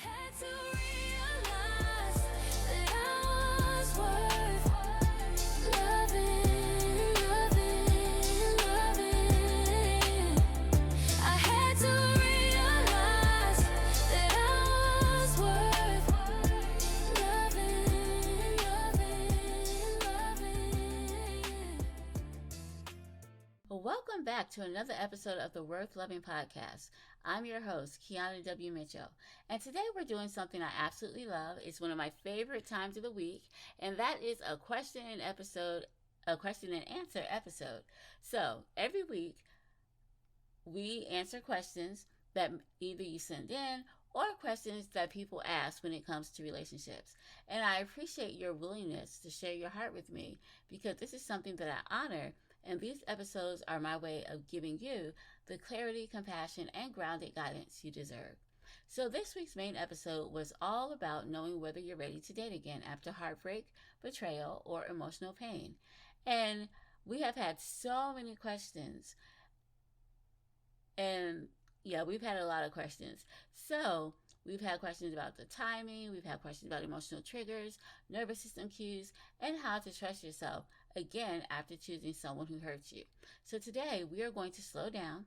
had to realize that I was worth loving, loving, loving. I had to realize that I was worth loving, loving, loving. Welcome back to another episode of the Worth Loving Podcast. I'm your host, Keana W. Mitchell, and today we're doing something I absolutely love. It's one of my favorite times of the week, and that is a question and answer episode. So every week we answer questions that either you send in or questions that people ask when it comes to relationships. And I appreciate your willingness to share your heart with me because this is something that I honor. And these episodes are my way of giving you the clarity, compassion, and grounded guidance you deserve. So this week's main episode was all about knowing whether you're ready to date again after heartbreak, betrayal, or emotional pain. And we have had so many questions. And yeah, we've had a lot of questions. So we've had questions about the timing, we've had questions about emotional triggers, nervous system cues, and how to trust yourself, again, after choosing someone who hurts you. So today we are going to slow down,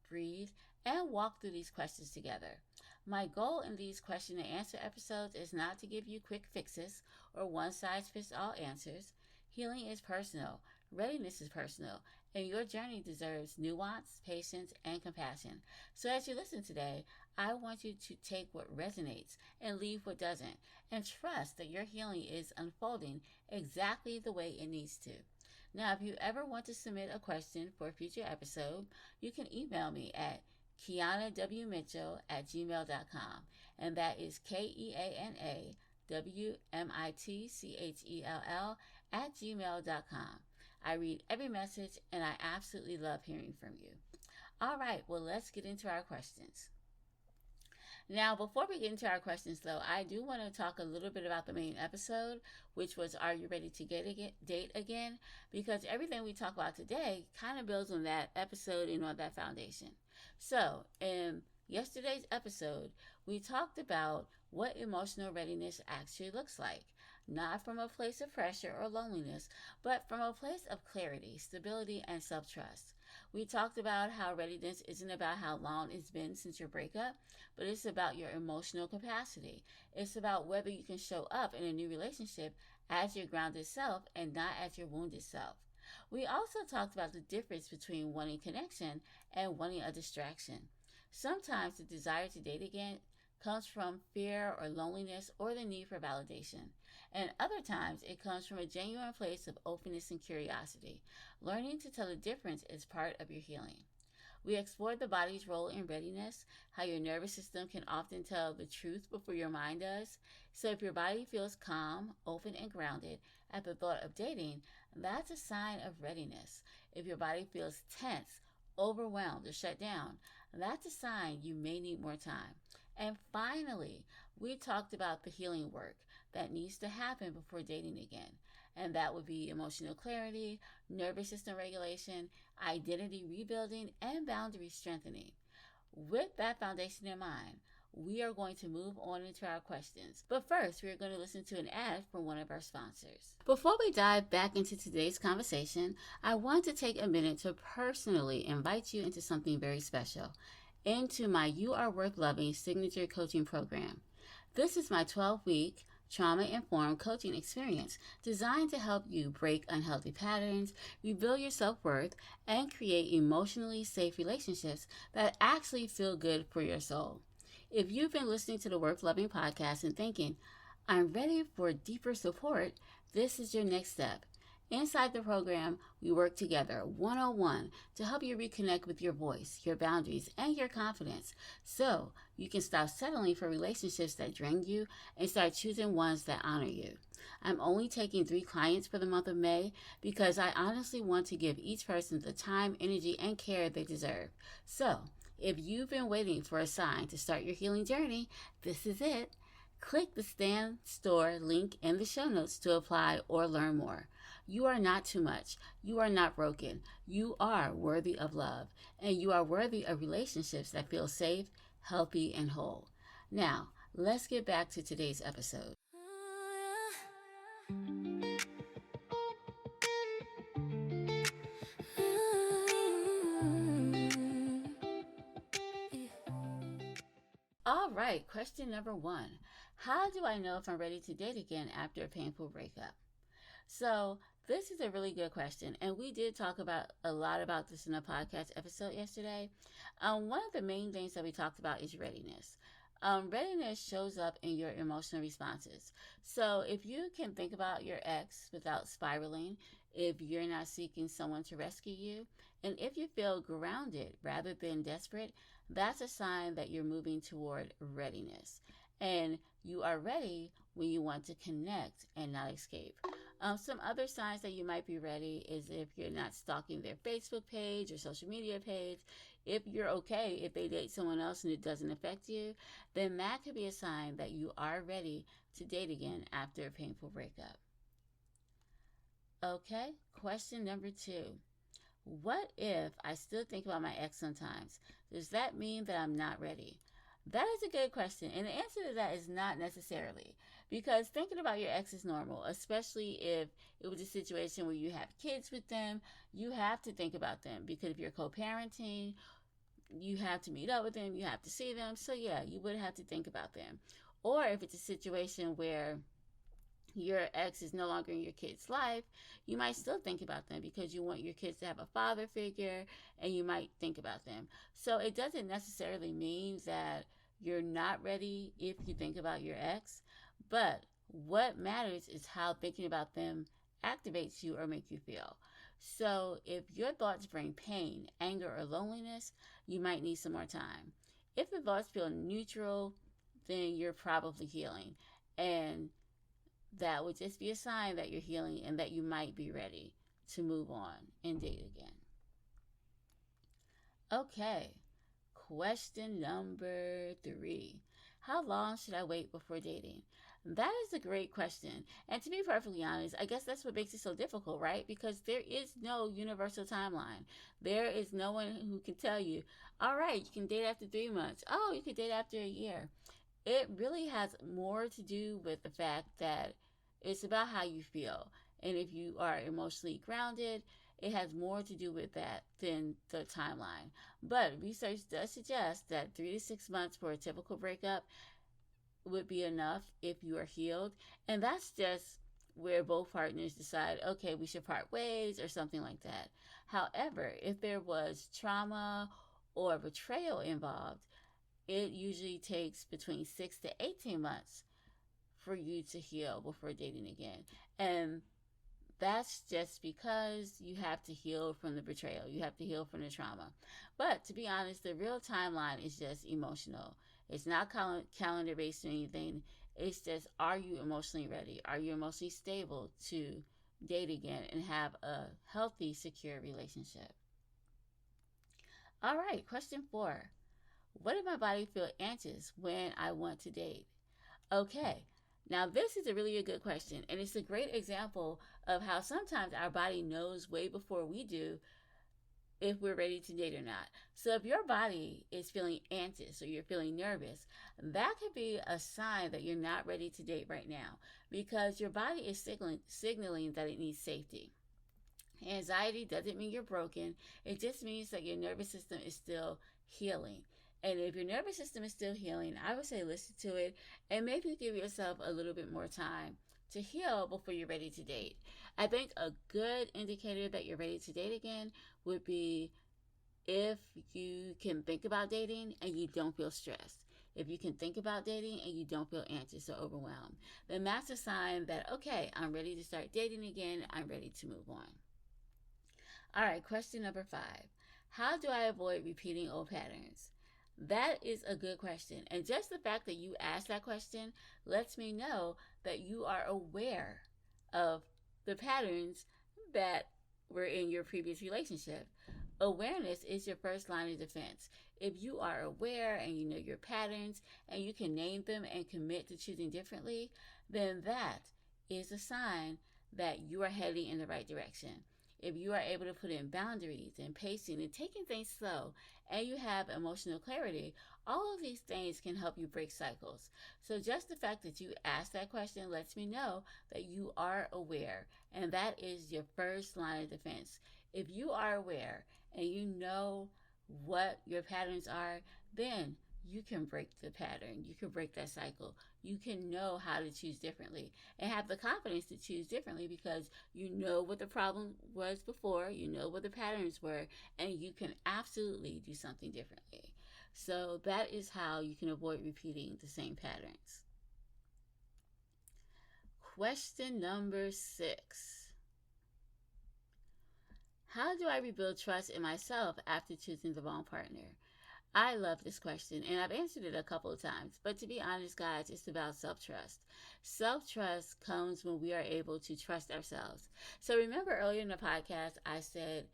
breathe, and walk through these questions together. My goal in these question and answer episodes is not to give you quick fixes or one-size-fits-all answers. Healing is personal, readiness is personal, and your journey deserves nuance, patience, and compassion. So as you listen today, I want you to take what resonates and leave what doesn't, and trust that your healing is unfolding exactly the way it needs to. Now, if you ever want to submit a question for a future episode, you can email me at KeanaWmitchell@gmail.com, and that is KeanaWmitchell@gmail.com. I read every message and I absolutely love hearing from you. All right, well, let's get into our questions. Now, before we get into our questions, though, I do want to talk a little bit about the main episode, which was, are you ready to date again? Because everything we talk about today kind of builds on that episode and on that foundation. So, in yesterday's episode, we talked about what emotional readiness actually looks like, not from a place of pressure or loneliness, but from a place of clarity, stability, and self-trust. We talked about how readiness isn't about how long it's been since your breakup, but it's about your emotional capacity. It's about whether you can show up in a new relationship as your grounded self and not as your wounded self. We also talked about the difference between wanting connection and wanting a distraction. Sometimes the desire to date again comes from fear or loneliness or the need for validation. And other times it comes from a genuine place of openness and curiosity. Learning to tell the difference is part of your healing. We explored the body's role in readiness, how your nervous system can often tell the truth before your mind does. So if your body feels calm, open, and grounded at the thought of dating, that's a sign of readiness. If your body feels tense, overwhelmed, or shut down, that's a sign you may need more time. And finally, we talked about the healing work that needs to happen before dating again. And that would be emotional clarity, nervous system regulation, identity rebuilding, and boundary strengthening. With that foundation in mind, we are going to move on into our questions. But first, we are going to listen to an ad from one of our sponsors. Before we dive back into today's conversation, I want to take a minute to personally invite you into something very special, into my You Are Worth Loving signature coaching program. This is my 12-week trauma-informed coaching experience designed to help you break unhealthy patterns, rebuild your self-worth, and create emotionally safe relationships that actually feel good for your soul. If you've been listening to the Worth Loving podcast and thinking, I'm ready for deeper support, this is your next step. Inside the program, we work together one-on-one to help you reconnect with your voice, your boundaries, and your confidence so you can stop settling for relationships that drain you and start choosing ones that honor you. I'm only taking 3 clients for the month of May because I honestly want to give each person the time, energy, and care they deserve. So, if you've been waiting for a sign to start your healing journey, this is it. Click the Stand Store link in the show notes to apply or learn more. You are not too much. You are not broken. You are worthy of love, and you are worthy of relationships that feel safe, healthy, and whole. Now, let's get back to today's episode. All right, question number 1. How do I know if I'm ready to date again after a painful breakup? So, this is a really good question, and we did talk about a lot about this in a podcast episode yesterday. One of the main things that we talked about is readiness. Readiness shows up in your emotional responses. So, if you can think about your ex without spiraling, if you're not seeking someone to rescue you, and if you feel grounded rather than desperate, that's a sign that you're moving toward readiness. And you are ready when you want to connect and not escape. Some other signs that you might be ready is if you're not stalking their Facebook page or social media page. If you're okay, if they date someone else and it doesn't affect you, then that could be a sign that you are ready to date again after a painful breakup. Okay, question number 2. What if I still think about my ex sometimes? Does that mean that I'm not ready? That is a good question, and the answer to that is not necessarily, because thinking about your ex is normal, especially if it was a situation where you have kids with them. You have to think about them, because if you're co-parenting, you have to meet up with them, you have to see them, so yeah, you would have to think about them. Or if it's a situation where your ex is no longer in your kid's life, you might still think about them because you want your kids to have a father figure, and you might think about them. So it doesn't necessarily mean that you're not ready if you think about your ex, but what matters is how thinking about them activates you or make you feel. So if your thoughts bring pain, anger, or loneliness, you might need some more time. If the thoughts feel neutral, then you're probably healing. And that would just be a sign that you're healing and that you might be ready to move on and date again. Okay, question number 3. How long should I wait before dating? That is a great question. And to be perfectly honest, I guess that's what makes it so difficult, right? Because there is no universal timeline. There is no one who can tell you, all right, you can date after 3 months. Oh, you can date after a year. It really has more to do with the fact that it's about how you feel. And if you are emotionally grounded, it has more to do with that than the timeline. But research does suggest that 3 to 6 months for a typical breakup would be enough if you are healed. And that's just where both partners decide, okay, we should part ways or something like that. However, if there was trauma or betrayal involved, it usually takes between 6 to 18 months for you to heal before dating again. And that's just because you have to heal from the betrayal. You have to heal from the trauma. But to be honest, the real timeline is just emotional. It's not calendar based or anything. It's just, are you emotionally ready? Are you emotionally stable to date again and have a healthy, secure relationship? All right, question 4. What if my body feel anxious when I want to date? Okay, now this is really a good question, and it's a great example of how sometimes our body knows way before we do if we're ready to date or not. So if your body is feeling anxious or you're feeling nervous, that could be a sign that you're not ready to date right now, because your body is signaling that it needs safety. Anxiety doesn't mean you're broken. It just means that your nervous system is still healing. And if your nervous system is still healing, I would say listen to it and maybe give yourself a little bit more time to heal before you're ready to date. I think a good indicator that you're ready to date again would be if you can think about dating and you don't feel stressed. If you can think about dating and you don't feel anxious or overwhelmed, then that's a sign that, okay, I'm ready to start dating again. I'm ready to move on. All right, question number 5. How do I avoid repeating old patterns? That is a good question. And just the fact that you asked that question lets me know that you are aware of the patterns that were in your previous relationship. Awareness is your first line of defense. If you are aware and you know your patterns and you can name them and commit to choosing differently, then that is a sign that you are heading in the right direction. if you are able to put in boundaries and pacing and taking things slow, and you have emotional clarity, all of these things can help you break cycles. So just the fact that you asked that question lets me know that you are aware, and that is your first line of defense. If you are aware and you know what your patterns are, then you can break the pattern. You can break that cycle. You can know how to choose differently and have the confidence to choose differently because you know what the problem was before, you know what the patterns were, and you can absolutely do something differently. So that is how you can avoid repeating the same patterns. Question number 6. How do I rebuild trust in myself after choosing the wrong partner? I love this question, and I've answered it a couple of times. But to be honest, guys, it's about self-trust. Self-trust comes when we are able to trust ourselves. So remember earlier in the podcast, I said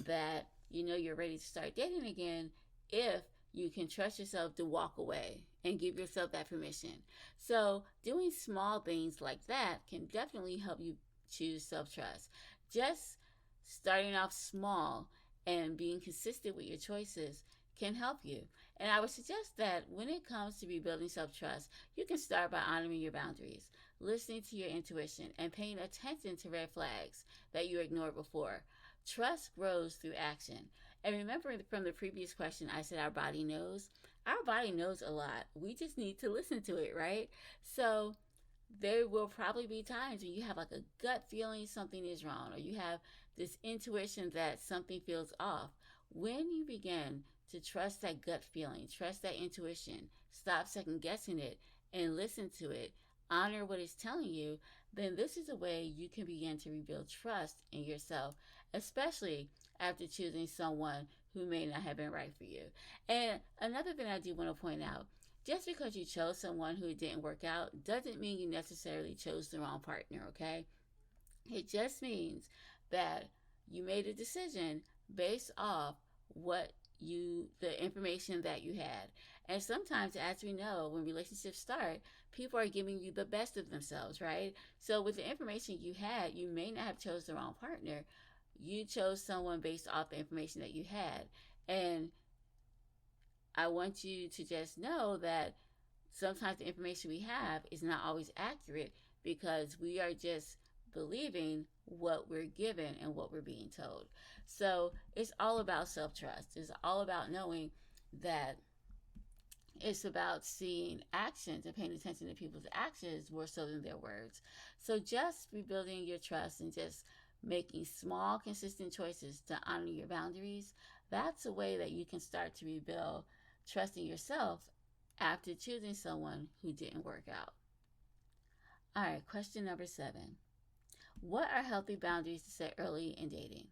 that you're ready to start dating again if you can trust yourself to walk away and give yourself that permission. So doing small things like that can definitely help you choose self-trust. Just starting off small and being consistent with your choices can help you. And I would suggest that when it comes to rebuilding self-trust, you can start by honoring your boundaries, listening to your intuition, and paying attention to red flags that you ignored before. Trust grows through action. And remember from the previous question, I said our body knows. Our body knows a lot. We just need to listen to it, right? So there will probably be times when you have like a gut feeling something is wrong, or you have this intuition that something feels off. When you begin to trust that gut feeling, trust that intuition, stop second guessing it, and listen to it, honor what it's telling you, then this is a way you can begin to rebuild trust in yourself, especially after choosing someone who may not have been right for you. And another thing I do want to point out, just because you chose someone who didn't work out doesn't mean you necessarily chose the wrong partner, okay? It just means that you made a decision based off the information that you had. And sometimes, as we know, when relationships start, people are giving you the best of themselves, right? So with the information you had, you may not have chose the wrong partner. You chose someone based off the information that you had. And I want you to just know that sometimes the information we have is not always accurate because we are just believing what we're given and what we're being told. So it's all about self-trust. It's all about knowing that it's about seeing actions and paying attention to people's actions more so than their words. So just rebuilding your trust and just making small, consistent choices to honor your boundaries, that's a way that you can start to rebuild trust in yourself after choosing someone who didn't work out. All right, question number 7. What are healthy boundaries to set early in dating?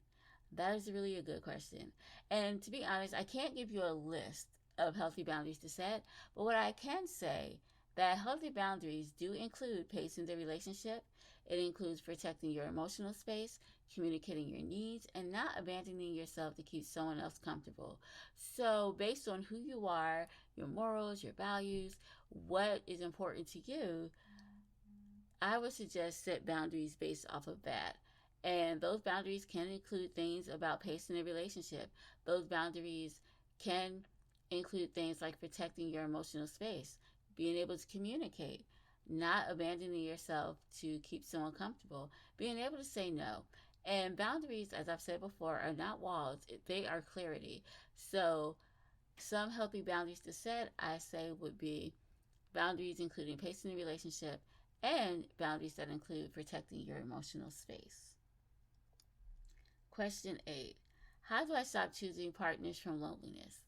That is really a good question. And to be honest, I can't give you a list of healthy boundaries to set, but what I can say that healthy boundaries do include pacing the relationship. It includes protecting your emotional space, communicating your needs, and not abandoning yourself to keep someone else comfortable. So based on who you are, your morals, your values, what is important to you, I would suggest set boundaries based off of that. And those boundaries can include things about pacing a relationship. Those boundaries can include things like protecting your emotional space, being able to communicate, not abandoning yourself to keep someone comfortable, being able to say no. And boundaries, as I've said before, are not walls, they are clarity. So some healthy boundaries to set, I say, would be boundaries including pacing the relationship and boundaries that include protecting your emotional space. Question 8. How do I stop choosing partners from loneliness?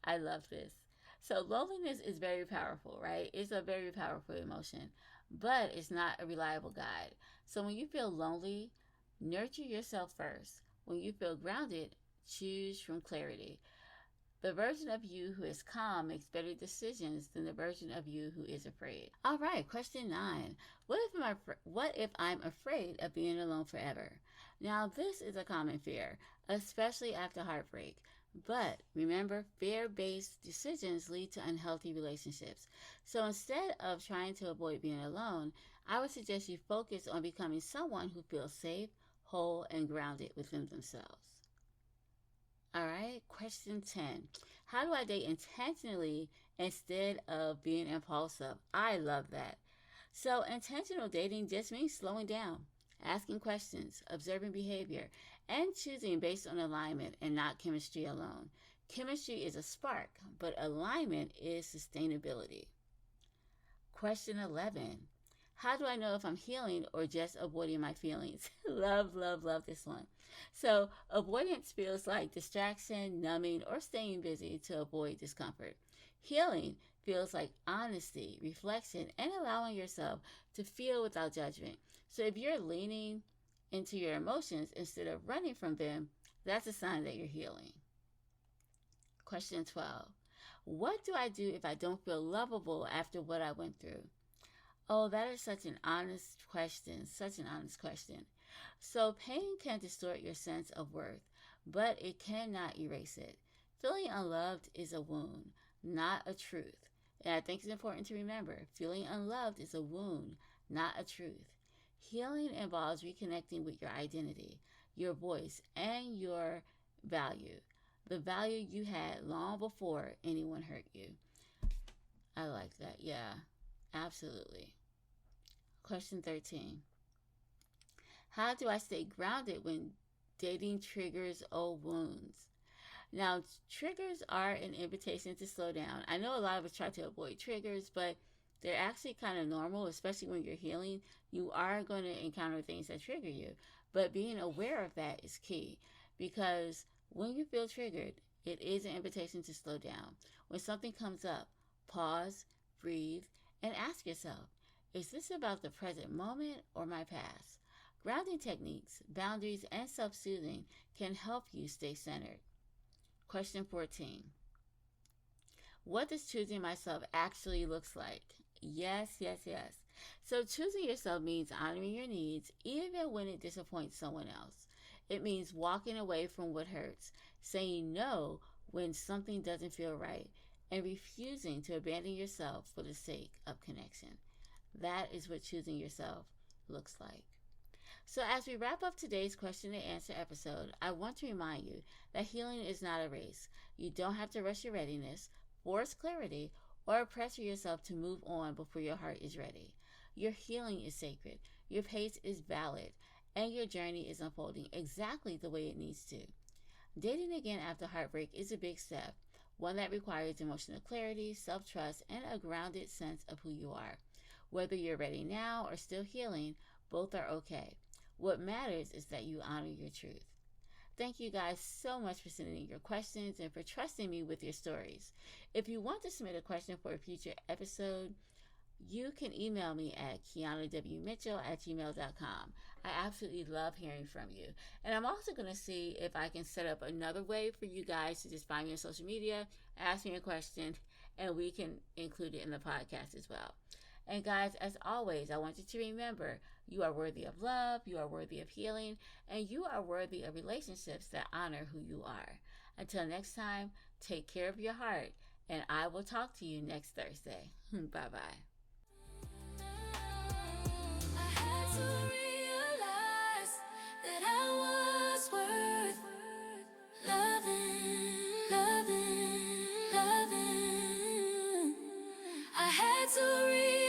I love this. So loneliness is very powerful, right? It's a very powerful emotion, but it's not a reliable guide. So when you feel lonely, nurture yourself first. When you feel grounded, choose from clarity. The version of you who is calm makes better decisions than the version of you who is afraid. All right, question 9. What if I'm afraid of being alone forever? Now, this is a common fear, especially after heartbreak. But remember, fear-based decisions lead to unhealthy relationships. So instead of trying to avoid being alone, I would suggest you focus on becoming someone who feels safe, whole, and grounded within themselves. All right, question 10. How do I date intentionally instead of being impulsive? I love that. So, intentional dating just means slowing down, asking questions, observing behavior, and choosing based on alignment and not chemistry alone. Chemistry is a spark, but alignment is sustainability. Question 11. How do I know if I'm healing or just avoiding my feelings? Love, love, love this one. So, avoidance feels like distraction, numbing, or staying busy to avoid discomfort. Healing feels like honesty, reflection, and allowing yourself to feel without judgment. So, if you're leaning into your emotions instead of running from them, that's a sign that you're healing. Question 12. What do I do if I don't feel lovable after what I went through? Oh, that is such an honest question. Such an honest question. So, pain can distort your sense of worth, but it cannot erase it. Feeling unloved is a wound, not a truth. And I think it's important to remember feeling unloved is a wound, not a truth. Healing involves reconnecting with your identity, your voice, and your value. The value you had long before anyone hurt you. I like that. Yeah, absolutely. Question 13. How do I stay grounded when dating triggers old wounds? Now, triggers are an invitation to slow down. I know a lot of us try to avoid triggers, but they're actually kind of normal, especially when you're healing. You are going to encounter things that trigger you, but being aware of that is key because when you feel triggered, it is an invitation to slow down. When something comes up, pause, breathe, and ask yourself, is this about the present moment or my past? Grounding techniques, boundaries, and self-soothing can help you stay centered. Question 14. What does choosing myself actually looks like? Yes, yes, yes. So choosing yourself means honoring your needs even when it disappoints someone else. It means walking away from what hurts, saying no when something doesn't feel right, and refusing to abandon yourself for the sake of connection. That is what choosing yourself looks like. So, as we wrap up today's question and answer episode, I want to remind you that healing is not a race. You don't have to rush your readiness, force clarity, or pressure yourself to move on before your heart is ready. Your healing is sacred, your pace is valid, and your journey is unfolding exactly the way it needs to. Dating again after heartbreak is a big step, one that requires emotional clarity, self trust, and a grounded sense of who you are. Whether you're ready now or still healing, both are okay. What matters is that you honor your truth. Thank you guys so much for sending your questions and for trusting me with your stories. If you want to submit a question for a future episode, you can email me at keanawmitchell@gmail.com. I absolutely love hearing from you. And I'm also going to see if I can set up another way for you guys to just find me on social media, ask me a question, and we can include it in the podcast as well. And guys, as always, I want you to remember you are worthy of love, you are worthy of healing, and you are worthy of relationships that honor who you are. Until next time, take care of your heart, and I will talk to you next Thursday. Bye-bye. I had to realize that I was worth loving, loving, loving. I had to realize